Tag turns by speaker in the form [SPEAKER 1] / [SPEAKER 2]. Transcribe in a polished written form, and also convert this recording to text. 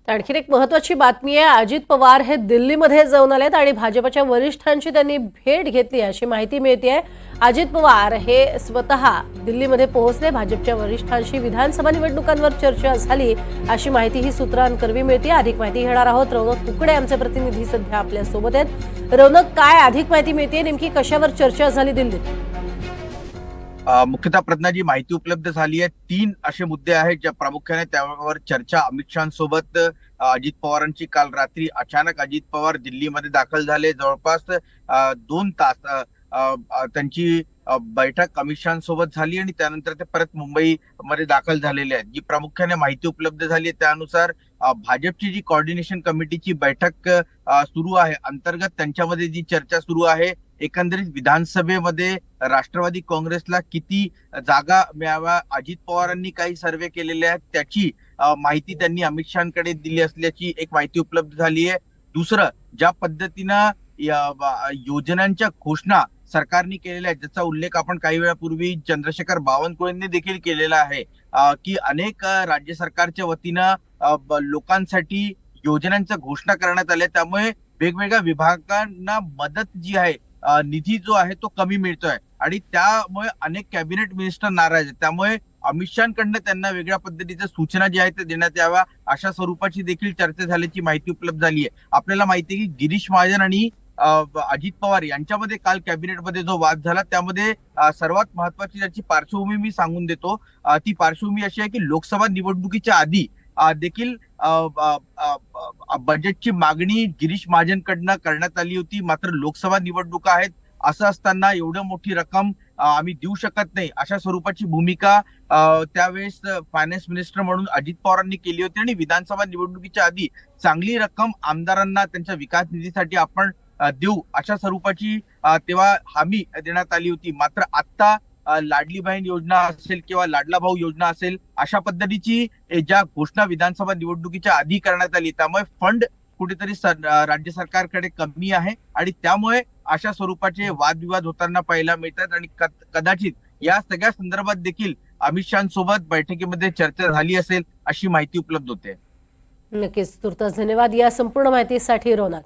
[SPEAKER 1] आणखीन एक महत्त्वाची बातमी आहे। अजित पवार हे दिल्लीमध्ये जाऊन आलेत आणि भाजपच्या वरिष्ठांची त्यांनी भेट घेतली अशी माहिती मिळते आहे। अजित पवार हे स्वतः दिल्लीमध्ये पोहोचले। भाजपच्या वरिष्ठांशी विधानसभा निवडणुकांवर चर्चा झाली अशी माहिती ही सूत्रांकरवी मिळते। अधिक माहिती घेणार आहोत। रौनक कुकडे आमचे प्रतिनिधी सध्या आपल्या सोबत आहेत। रौनक, काय अधिक माहिती मिळते? नेमकी कशावर चर्चा झाली दिल्लीत?
[SPEAKER 2] मुख्यतः प्रज्ञाजी माहिती उपलब्ध झाली आहे। 3 असे मुद्दे आहेत ज्या प्रामुख्याने त्यावर चर्चा अमित शहांसोबत अजित पवारांची काल रात्री अचानक अजित पवार दिल्लीमध्ये दाखल झाले। जवळपास 2 तास त्यांची बैठक अमित शहांसोबत झाली आणि त्यानंतर ते परत मुंबईमध्ये दाखल झालेले आहेत। जी प्रामुख्याने माहिती उपलब्ध झाली आहे त्यानुसार भाजपची जी कोऑर्डिनेशन कमिटीची बैठक सुरू आहे, अंतर्गत त्यांच्यामध्ये जी चर्चा सुरू आहे, एकंदरीत विधानसभेमध्ये राष्ट्रवादी काँग्रेसला किती जागा मिळाव्या, अजित पवारांनी काही सर्वे केलेले आहेत त्याची माहिती त्यांनी अमित शहांकडे दिली असल्याची एक माहिती उपलब्ध झाली आहे। दुसरं, ज्या पद्धतीनं योजनांच्या घोषणा सरकारने केलेल्या आहेत, ज्याचा उल्लेख आपण काही वेळापूर्वी चंद्रशेखर बावनकुळेंनी देखील केलेला आहे, की अनेक राज्य सरकारच्या वतीनं लोकांसाठी योजनांच्या घोषणा करण्यात आल्या, त्यामुळे वेगवेगळ्या विभागांना मदत जी आहे, निधी जो आहे तो कमी मिळतोय आणि त्यामुळे अनेक कॅबिनेट मिनिस्टर नाराज आहेत। त्यामुळे अमित शहांकडनं त्यांना वेगळ्या पद्धतीच्या सूचना ज्या आहेत त्या देण्यात याव्या अशा स्वरूपाची देखील चर्चा झाल्याची माहिती उपलब्ध झाली आहे। आपल्याला माहिती आहे की गिरीश महाजन आणि अजित पवार यांच्यामध्ये काल कॅबिनेटमध्ये जो वाद झाला त्यामध्ये सर्वात महत्वाची त्याची पार्श्वभूमी मी सांगून देतो। ती पार्श्वभूमी अशी आहे की लोकसभा निवडणुकीच्या आधी देखील बजेटची मागणी गिरीश महाजनकडनं करण्यात आली होती, मात्र लोकसभा निवडणुका आहेत असं असताना एवढं मोठी रक्कम आम्ही देऊ शकत नाही अशा स्वरूपाची भूमिका त्यावेळेस फायनान्स मिनिस्टर म्हणून अजित पवारांनी केली होती आणि विधानसभा निवडणुकीच्या आधी चांगली रक्कम आमदारांना त्यांच्या विकास निधीसाठी आपण देऊ अशा स्वरूपाची तेव्हा हमी देण्यात आली होती। मात्र आता लाडली बहीण योजना असेल किंवा लाडला भाऊ योजना असेल, अशा पद्धतीची ज्या घोषणा विधानसभा निवडणुकीच्या आधी करण्यात आली, त्यामुळे फंड कुठेतरी राज्य सरकारकडे कमी आहे आणि त्यामुळे अशा स्वरूपाचे वादविवाद होताना पाहायला मिळतात आणि कदाचित या सगळ्या संदर्भात देखील अमित शहांसोबत बैठकीमध्ये चर्चा झाली असेल अशी माहिती उपलब्ध होते।
[SPEAKER 1] नक्कीच, तुर्तास धन्यवाद या संपूर्ण माहितीसाठी रौनक।